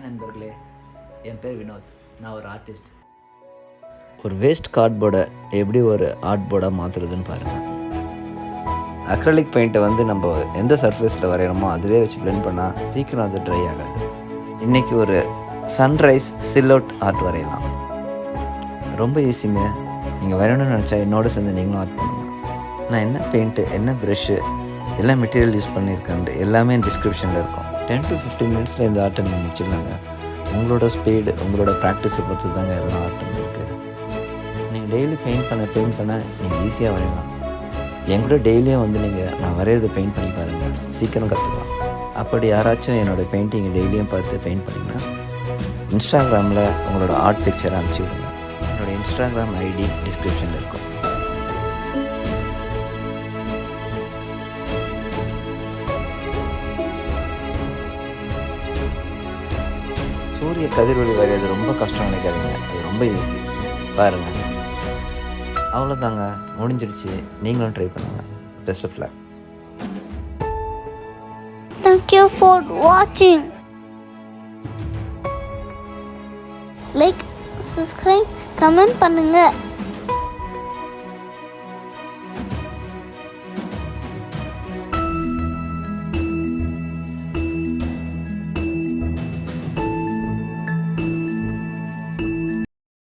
நண்பர்களே, என் பேர் வினோத். நான் ஒரு ஆர்டிஸ்ட். ஒரு வேஸ்ட் கார்ட்போர்டை எப்படி ஒரு ஆர்ட் போர்டாக மாற்றுறதுன்னு பாருங்கள். அக்ரலிக் பெயிண்ட்டை வந்து நம்ம எந்த சர்ஃபேஸில் வரைகிறோமோ அதிலே வச்சு பிளெண்ட் பண்ணால் சீக்கிரம் அது ட்ரை ஆகாது. இன்றைக்கி ஒரு சன்ரைஸ் சில்அவுட் ஆர்ட் வரையலாம். ரொம்ப ஈஸிங்க. நீங்கள் வரையணும்னு நினச்சா என்னோட சேர்ந்து நீங்களும் ஆர்ட் பண்ணுங்கள். நான் என்ன பெயிண்ட்டு, என்ன ப்ரெஷ்ஷு, எல்லா மெட்டீரியல் யூஸ் பண்ணியிருக்கேன்ட்டு எல்லாமே டிஸ்கிரிப்ஷனில் இருக்கும். 10 to 15 மினிட்ஸில் இந்த ஆர்ட்டை நீங்கள் முடிச்சிடலாங்க. உங்களோட ஸ்பீடு, உங்களோட ப்ராக்டிஸை பொறுத்து தாங்க எல்லாம் ஆர்ட்டும் இருக்குது. நீங்கள் டெய்லி பெயிண்ட் பண்ண நீங்கள் ஈஸியாக வரையலாம். என் கூட டெய்லியும் வந்து நான் வரைகிறத பெயிண்ட் பண்ணி பாருங்கள், சீக்கிரம் கற்றுக்கலாம். அப்படி யாராச்சும் என்னோடய பெயிண்டிங்கை டெய்லியும் பார்த்து பெயிண்ட் பண்ணிங்கன்னா இன்ஸ்டாகிராமில் உங்களோட ஆர்ட் பிக்சரை அனுப்பிச்சி விடுங்க. என்னோடய இன்ஸ்டாகிராம் ஐடி டிஸ்கிரிப்ஷனில் இருக்கும். சூரிய கதிரொலி வரைகிறது ரொம்ப கஷ்டம் நினைக்காதீங்க, அது ரொம்ப ஈஸி. பாருங்கள், அவ்வளோதாங்க, முடிஞ்சிடுச்சு. நீங்களும் ட்ரை பண்ணுங்கள். Best of luck. Thank you for watching. Like, subscribe, comment பண்ணுங்க.